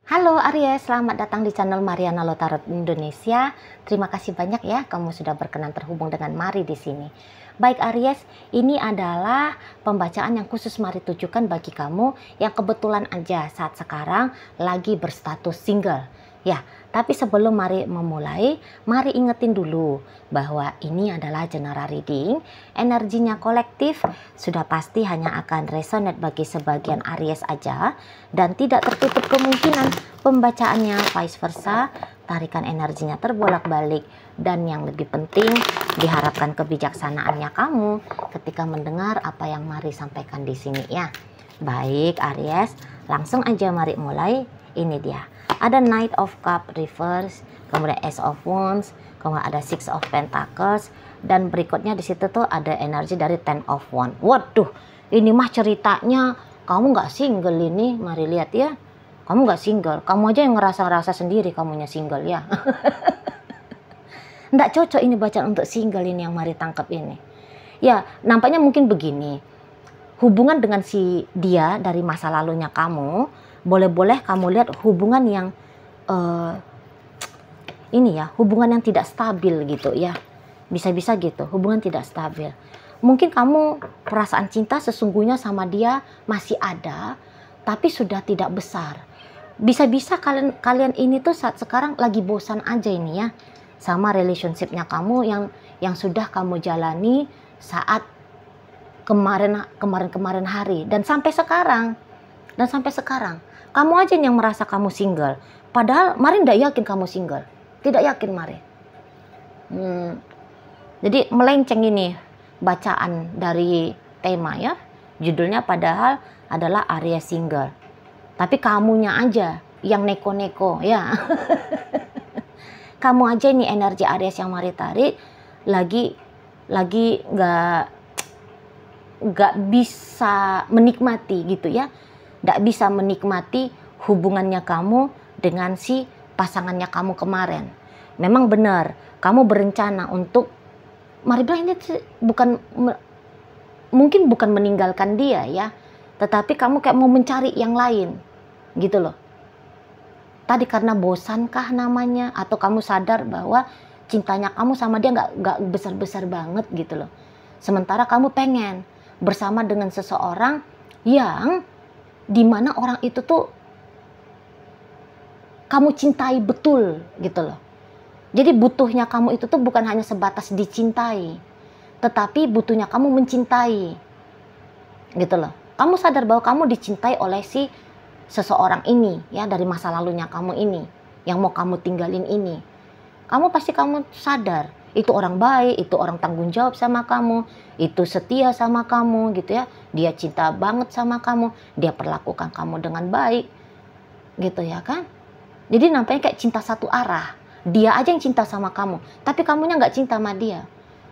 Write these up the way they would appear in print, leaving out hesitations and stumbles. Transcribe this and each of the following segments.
Halo Aries, selamat datang di channel Mariana Lotarot Indonesia. Terima kasih banyak ya kamu sudah berkenan terhubung dengan Mari di sini. Baik Aries, ini adalah pembacaan yang khusus Mari tujukan bagi kamu yang kebetulan aja saat sekarang lagi berstatus single. Ya, tapi sebelum Mari memulai, Mari ingetin dulu bahwa ini adalah general reading. Energinya kolektif, sudah pasti hanya akan resonate bagi sebagian Aries aja. Dan tidak tertutup kemungkinan pembacaannya vice versa, tarikan energinya terbolak-balik. Dan yang lebih penting, diharapkan kebijaksanaannya kamu ketika mendengar apa yang Mari sampaikan di sini ya. Baik Aries, langsung aja Mari mulai. Ini dia. Ada Knight of Cup reverse, kemudian Ace of Wands, kemudian ada Six of Pentacles, dan berikutnya di situ tuh ada energi dari Ten of Wands. Waduh, ini mah ceritanya kamu nggak single ini, Mari lihat ya. Kamu nggak single, kamu aja yang ngerasa-ngerasa sendiri kamunya single ya. Nggak cocok ini bacaan untuk single ini yang Mari tangkap ini. Ya, nampaknya mungkin begini. Hubungan dengan si dia dari masa lalunya kamu, boleh-boleh kamu lihat hubungan yang ini ya, hubungan yang tidak stabil gitu ya. Bisa-bisa gitu, hubungan tidak stabil. Mungkin kamu perasaan cinta sesungguhnya sama dia masih ada, tapi sudah tidak besar. Bisa-bisa kalian ini tuh saat sekarang lagi bosan aja ini ya, sama relationshipnya kamu yang sudah kamu jalani saat kemarin hari dan sampai sekarang. Kamu aja yang merasa kamu single. Padahal Mari tidak yakin kamu single. Tidak yakin Mari. Jadi melenceng ini bacaan dari tema ya. Judulnya padahal adalah Aries single. Tapi kamunya aja yang neko-neko ya. Kamu aja ini energi Aries yang Mari tarik lagi nggak bisa menikmati gitu ya. Nggak bisa menikmati hubungannya kamu dengan si pasangannya kamu kemarin. Memang benar, kamu berencana untuk, Mari bilang ini mungkin bukan meninggalkan dia ya, tetapi kamu kayak mau mencari yang lain, gitu loh. Tadi karena bosankah namanya, atau kamu sadar bahwa cintanya kamu sama dia nggak besar-besar banget gitu loh. Sementara kamu pengen bersama dengan seseorang yang dimana orang itu tuh kamu cintai betul gitu loh. Jadi butuhnya kamu itu tuh bukan hanya sebatas dicintai, tetapi butuhnya kamu mencintai gitu loh. Kamu sadar bahwa kamu dicintai oleh si seseorang ini ya, dari masa lalunya kamu ini yang mau kamu tinggalin ini. Kamu pasti kamu sadar itu orang baik, itu orang tanggung jawab sama kamu, itu setia sama kamu gitu ya. Dia cinta banget sama kamu, dia perlakukan kamu dengan baik gitu ya kan. Jadi nampaknya kayak cinta satu arah. Dia aja yang cinta sama kamu, tapi kamunya nggak cinta sama dia.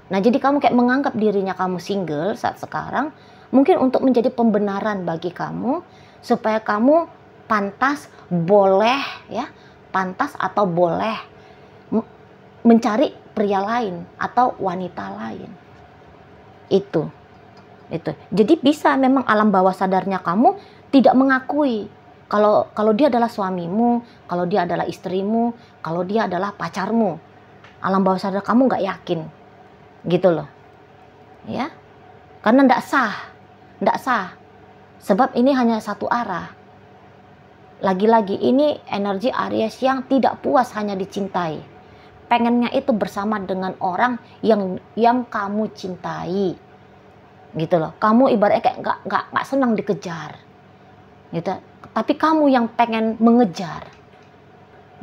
Nah jadi kamu kayak menganggap dirinya kamu single saat sekarang, mungkin untuk menjadi pembenaran bagi kamu, supaya kamu pantas atau boleh mencari pria lain atau wanita lain. Itu. Jadi bisa memang alam bawah sadarnya kamu tidak mengakui kalau dia adalah suamimu, kalau dia adalah istrimu, kalau dia adalah pacarmu. Alam bawah sadar kamu nggak yakin, gitu loh, ya, karena nggak sah. Sebab ini hanya satu arah. Lagi-lagi ini energi Aries yang tidak puas hanya dicintai. Pengennya itu bersama dengan orang yang kamu cintai, gitu loh. Kamu ibaratnya kayak nggak senang dikejar, gitu. Tapi kamu yang pengen mengejar,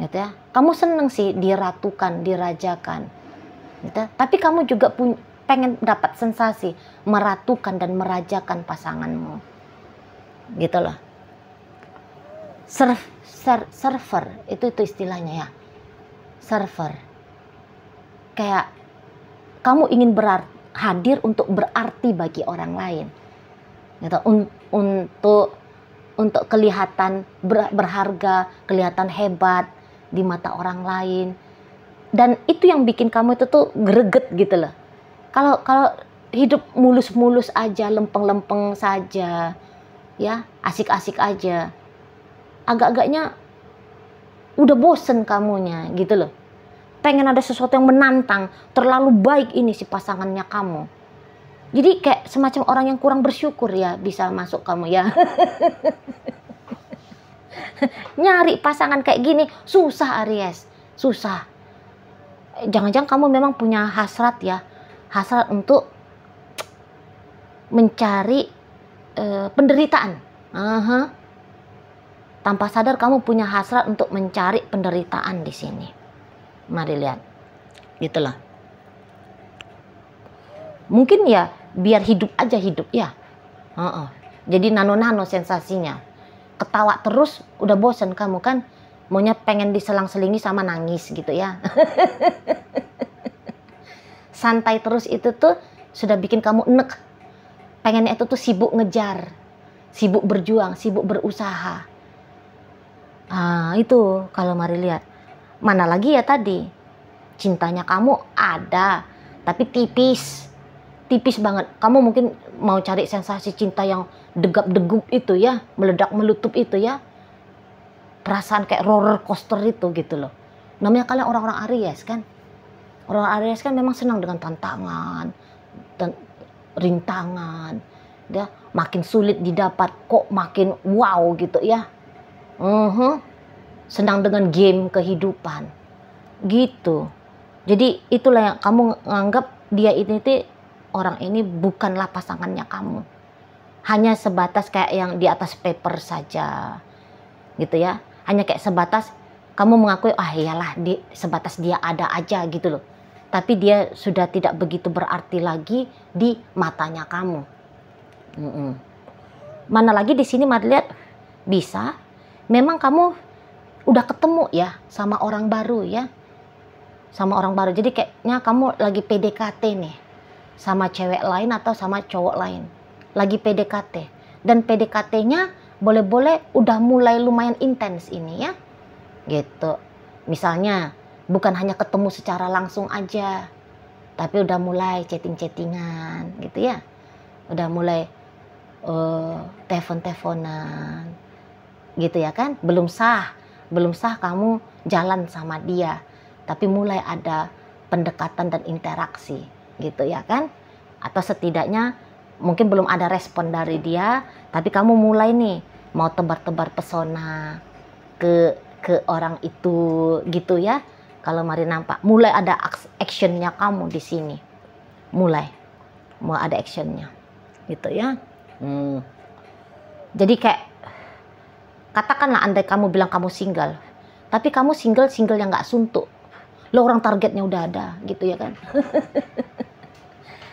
gitu ya. Kamu seneng sih diratukan, dirajakan, gitu. Tapi kamu juga pengen dapat sensasi meratukan dan merajakan pasanganmu, gitu loh. Server itu istilahnya ya, server. Kayak kamu ingin hadir untuk berarti bagi orang lain, gitu. Untuk kelihatan berharga, kelihatan hebat di mata orang lain. Dan itu yang bikin kamu itu tuh greget gitu loh. Kalau hidup mulus-mulus aja, lempeng-lempeng saja, ya, asik-asik aja, agak-agaknya Udah bosen kamunya gitu loh. Pengen ada sesuatu yang menantang, terlalu baik ini si pasangannya kamu. Jadi kayak semacam orang yang kurang bersyukur ya bisa masuk kamu ya. Nyari pasangan kayak gini susah Aries, susah. Jangan-jangan kamu memang punya hasrat ya, hasrat untuk mencari penderitaan. Tanpa sadar kamu punya hasrat untuk mencari penderitaan di sini. Mari lihat, gitulah. Mungkin ya biar hidup aja hidup ya. Jadi nano-nano sensasinya. Ketawa terus udah bosen kamu kan, maunya pengen diselang-selingi sama nangis gitu ya. Santai terus itu tuh sudah bikin kamu enek. Pengennya itu tuh sibuk ngejar, sibuk berjuang, sibuk berusaha. Itu kalau mari lihat. Mana lagi ya tadi, cintanya kamu ada, tapi tipis banget. Kamu mungkin mau cari sensasi cinta yang degap-degup itu ya, meledak-meletup itu ya. Perasaan kayak roller coaster itu gitu loh. Namanya kalian orang-orang Aries kan. Orang Aries kan memang senang dengan tantangan dan rintangan. Ya, makin sulit didapat kok makin wow gitu ya. Senang dengan game kehidupan gitu. Jadi itulah yang kamu nganggap dia ini tuh, orang ini bukanlah pasangannya kamu, hanya sebatas kayak yang di atas paper saja gitu ya. Hanya kayak sebatas kamu mengakui iyalah sebatas dia ada aja gitu loh, tapi dia sudah tidak begitu berarti lagi di matanya kamu. Mana lagi di sini mari lihat, bisa memang kamu udah ketemu ya sama orang baru ya, sama orang baru. Jadi kayaknya kamu lagi PDKT nih sama cewek lain atau sama cowok lain, lagi PDKT, dan PDKT-nya boleh-boleh udah mulai lumayan intens ini ya gitu. Misalnya bukan hanya ketemu secara langsung aja, tapi udah mulai chatting-chattingan gitu ya, udah mulai telepon-teleponan gitu ya kan. Belum sah kamu jalan sama dia, tapi mulai ada pendekatan dan interaksi gitu ya kan. Atau setidaknya mungkin belum ada respon dari dia, tapi kamu mulai nih mau tebar-tebar pesona ke orang itu gitu ya. Kalau mari nampak mulai ada actionnya kamu di sini, mulai mau ada actionnya gitu ya. Jadi kayak katakanlah andai kamu bilang kamu single, tapi kamu single yang nggak suntuk. Lo orang targetnya udah ada gitu ya kan.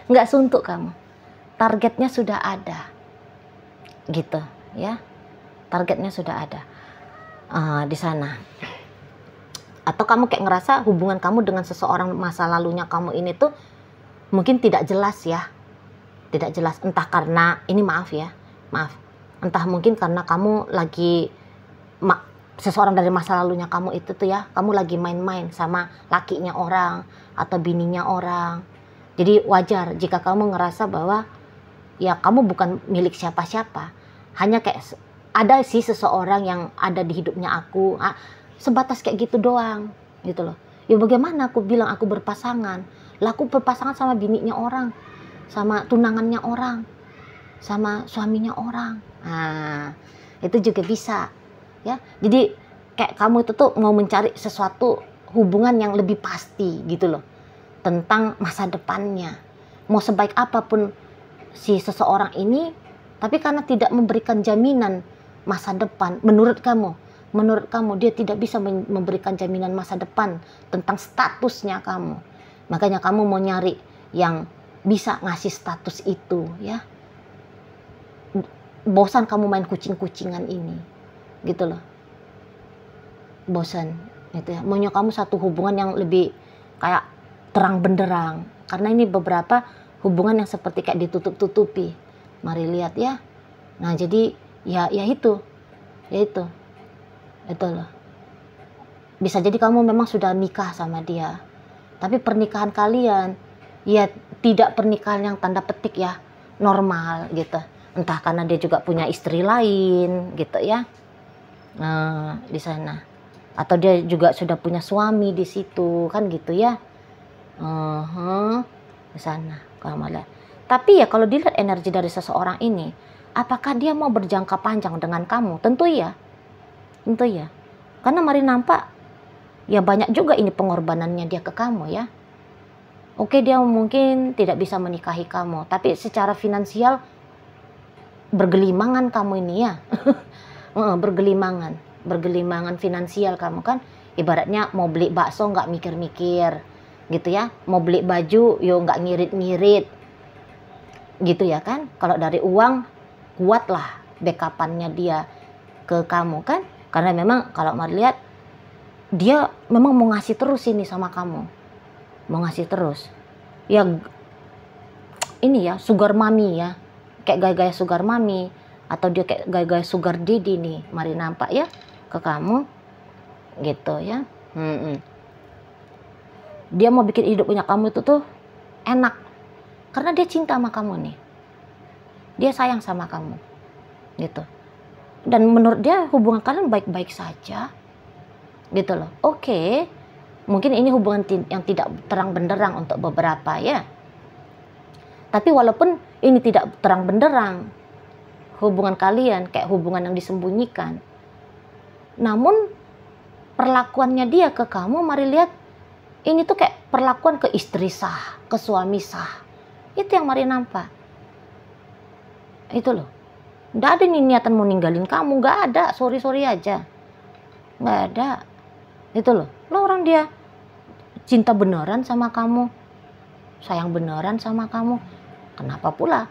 Nggak suntuk kamu, targetnya sudah ada gitu ya, targetnya sudah ada di sana. Atau kamu kayak ngerasa hubungan kamu dengan seseorang masa lalunya kamu ini tuh mungkin tidak jelas ya, tidak jelas. Entah karena ini maaf, entah mungkin karena kamu lagi seseorang dari masa lalunya kamu itu tuh ya, kamu lagi main-main sama lakinya orang atau bininya orang. Jadi wajar jika kamu ngerasa bahwa ya kamu bukan milik siapa-siapa, hanya kayak ada sih seseorang yang ada di hidupnya aku, sebatas kayak gitu doang gitu loh. Ya bagaimana aku bilang aku berpasangan, lah aku berpasangan sama bininya orang, sama tunangannya orang, sama suaminya orang. Itu juga bisa ya. Jadi kayak kamu itu tuh mau mencari sesuatu hubungan yang lebih pasti gitu loh, tentang masa depannya. Mau sebaik apapun si seseorang ini, tapi karena tidak memberikan jaminan masa depan, menurut kamu dia tidak bisa memberikan jaminan masa depan tentang statusnya kamu. Makanya kamu mau nyari yang bisa ngasih status itu ya. Bosan kamu main kucing-kucingan ini gitu loh, bosan gitu ya. Maunya kamu satu hubungan yang lebih kayak terang benderang, karena ini beberapa hubungan yang seperti kayak ditutup-tutupi. Mari lihat ya. Nah jadi ya itu loh. Bisa jadi kamu memang sudah nikah sama dia, tapi pernikahan kalian ya tidak pernikahan yang tanda petik ya normal gitu. Entah karena dia juga punya istri lain gitu ya. Nah di sana Atau dia juga sudah punya suami di situ, kan gitu ya. Di sana kalau lihat. Tapi ya kalau dilihat energi dari seseorang ini, apakah dia mau berjangka panjang dengan kamu? Tentu ya. Tentu ya. Karena mari nampak ya banyak juga ini pengorbanannya dia ke kamu ya. Oke, dia mungkin tidak bisa menikahi kamu, tapi secara finansial bergelimangan kamu ini ya. Bergelimangan finansial kamu kan. Ibaratnya mau beli bakso nggak mikir-mikir gitu ya. Mau beli baju yo nggak ngirit-ngirit gitu ya kan. Kalau dari uang kuatlah backupannya dia ke kamu kan. Karena memang kalau mau lihat dia memang mau ngasih terus ini sama kamu. Mau ngasih terus. Ya ini ya sugar mommy ya. Kayak gaya-gaya sugar mommy. Atau dia kayak gaya-gaya sugar daddy nih. Mari nampak ya ke kamu. Gitu ya. Dia mau bikin hidupnya kamu itu tuh enak. Karena dia cinta sama kamu nih. Dia sayang sama kamu. Gitu. Dan menurut dia hubungan kalian baik-baik saja. Gitu loh. Oke. Mungkin ini hubungan yang tidak terang benderang untuk beberapa ya. Tapi walaupun ini tidak terang benderang, hubungan kalian kayak hubungan yang disembunyikan. Namun perlakuannya dia ke kamu, mari lihat, ini tuh kayak perlakuan ke istri sah, ke suami sah. Itu yang mari nampak. Itu loh. Nggak ada nih niatan mau ninggalin kamu, nggak ada, sorry aja. Nggak ada. Itu loh. Lo orang dia cinta beneran sama kamu, sayang beneran sama kamu. Kenapa pula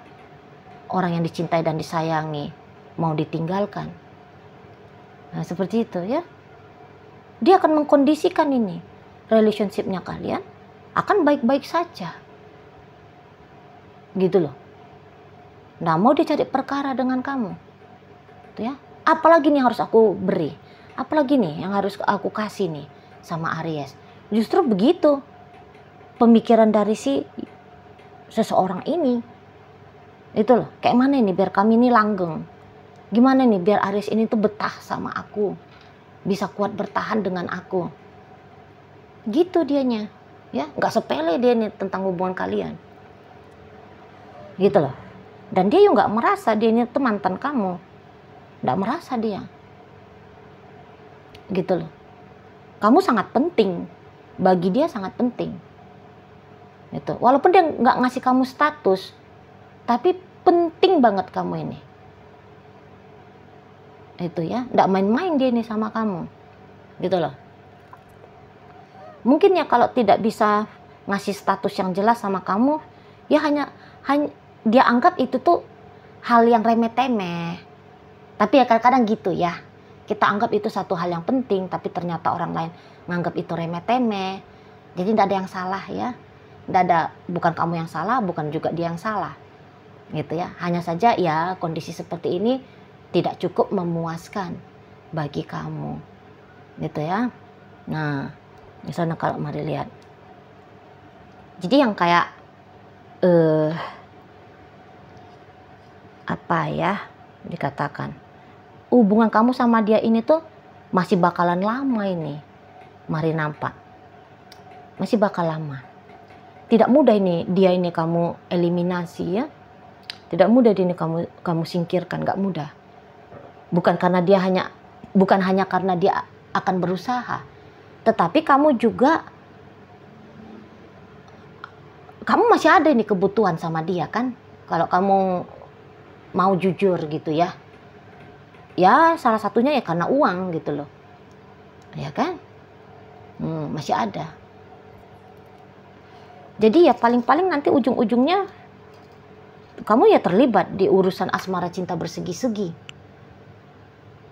orang yang dicintai dan disayangi mau ditinggalkan? Nah seperti itu ya. Dia akan mengkondisikan ini relationship-nya kalian akan baik-baik saja. Gitu loh. Nggak mau dia cari perkara dengan kamu. Gitu ya. Apalagi nih yang harus aku beri? Apalagi nih yang harus aku kasih nih sama Aries? Justru begitu pemikiran dari si seseorang ini. Itu loh, kayak mana ini biar kami ini langgeng. Gimana nih biar Aries ini tuh betah sama aku. Bisa kuat bertahan dengan aku. Gitu dianya. Ya, nggak sepele dia nih tentang hubungan kalian. Gitu loh. Dan dia juga nggak merasa dia ini tuh mantan kamu. Nggak merasa dia. Gitu loh. Kamu sangat penting. Bagi dia sangat penting. Gitu. Walaupun dia nggak ngasih kamu status, tapi penting banget kamu ini. Itu ya, nggak main-main dia ini sama kamu. Gitu loh. Mungkin ya kalau tidak bisa ngasih status yang jelas sama kamu, ya hanya dia anggap itu tuh hal yang remeh-temeh. Tapi ya kadang-kadang gitu ya. Kita anggap itu satu hal yang penting, tapi ternyata orang lain menganggap itu remeh-temeh. Jadi tidak ada yang salah ya. Tidak ada, bukan kamu yang salah, bukan juga dia yang salah. Gitu ya. Hanya saja ya kondisi seperti ini tidak cukup memuaskan bagi kamu. Gitu ya. Nah, di sana kalau mari lihat. Jadi yang kayak apa ya dikatakan, hubungan kamu sama dia ini tuh masih bakalan lama ini. Mari nampak. Masih bakal lama. Tidak mudah ini dia ini kamu eliminasi ya. Tidak mudah ini kamu singkirkan, nggak mudah. Bukan hanya karena dia akan berusaha, tetapi kamu masih ada ini kebutuhan sama dia kan. Kalau kamu mau jujur gitu ya. Ya salah satunya ya karena uang gitu loh. Ya kan? Masih ada. Jadi ya paling-paling nanti ujung-ujungnya kamu ya terlibat di urusan asmara cinta bersegi-segi.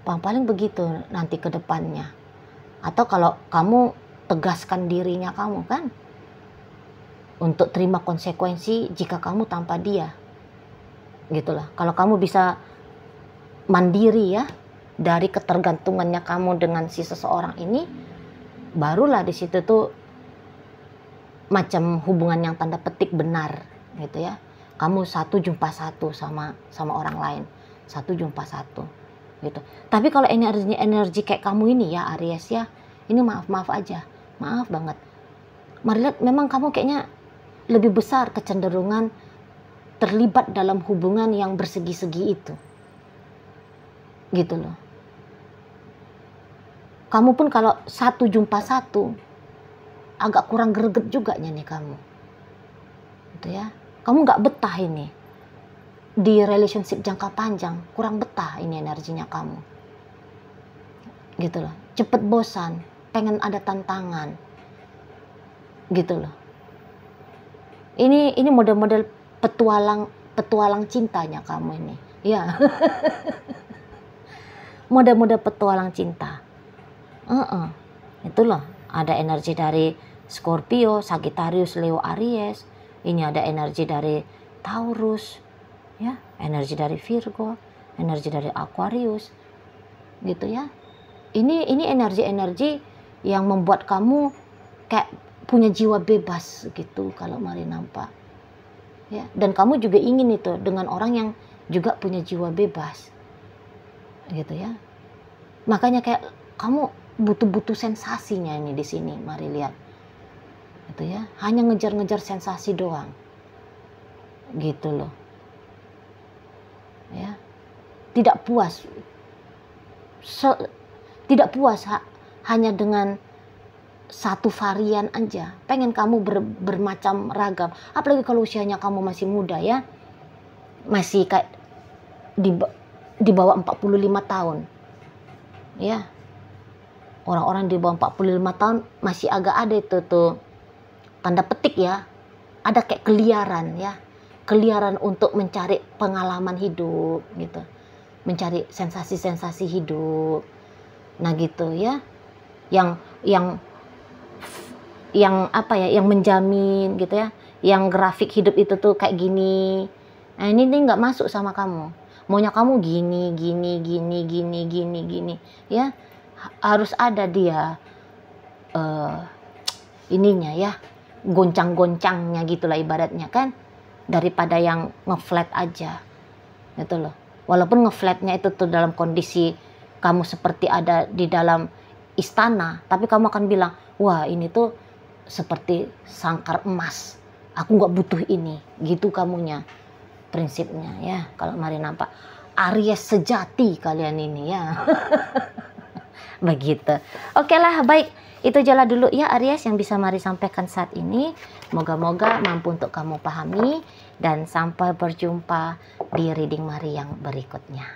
Paling-paling begitu nanti ke depannya. Atau kalau kamu tegaskan dirinya kamu kan. Untuk terima konsekuensi jika kamu tanpa dia. Gitulah. Kalau kamu bisa mandiri ya dari ketergantungannya kamu dengan si seseorang ini, barulah di situ tuh macam hubungan yang tanda petik benar gitu ya. Kamu satu jumpa satu sama orang lain, satu jumpa satu gitu. Tapi kalau energi kayak kamu ini ya Aries ya, ini maaf aja, maaf banget. Mari lihat, memang kamu kayaknya lebih besar kecenderungan terlibat dalam hubungan yang bersegi-segi itu, gitu loh. Kamu pun kalau satu jumpa satu, agak kurang greget juga nih kamu, gitu ya. Kamu nggak betah ini di relationship jangka panjang, kurang betah ini energinya kamu, gitu loh. Cepet bosan, pengen ada tantangan, gitu loh. Ini model-model petualang cintanya kamu ini, ya. Model-model petualang cinta. Itu loh, ada energi dari Scorpio, Sagittarius, Leo, Aries. Ini ada energi dari Taurus, ya, energi dari Virgo, energi dari Aquarius, gitu ya. Ini energi-energi yang membuat kamu kayak punya jiwa bebas gitu kalau Mari nampak, ya. Dan kamu juga ingin itu dengan orang yang juga punya jiwa bebas, gitu ya. Makanya kayak kamu butuh sensasinya ini di sini, Mari lihat, gitu ya. Hanya ngejar-ngejar sensasi doang, gitu loh, ya. Tidak puas, hanya dengan satu varian aja. Pengen kamu bermacam ragam. Apalagi kalau usianya kamu masih muda, ya, masih kayak di bawah 45 tahun, ya. Orang-orang di bawah 45 tahun masih agak ada itu tuh, tanda petik ya, ada kayak keliaran, ya. Keliaran untuk mencari pengalaman hidup gitu. Mencari sensasi-sensasi hidup. Nah gitu ya. Yang apa ya, yang menjamin gitu ya. Yang grafik hidup itu tuh kayak gini. Nah ini nggak masuk sama kamu. Maunya kamu gini, ya. Harus ada dia ininya ya, goncang-goncangnya gitulah ibaratnya kan, daripada yang ngeflat aja, gitu loh. Walaupun ngeflatnya itu tuh dalam kondisi kamu seperti ada di dalam istana, tapi kamu akan bilang, wah ini tuh seperti sangkar emas, aku nggak butuh ini, gitu kamunya, prinsipnya ya. Kalau Mari nampak Aries sejati kalian ini, ya. Begitu. Oke lah, baik. Itu aja dulu ya Aries yang bisa Mari sampaikan saat ini. Moga-moga mampu untuk kamu pahami. Dan sampai berjumpa di reading Mari yang berikutnya.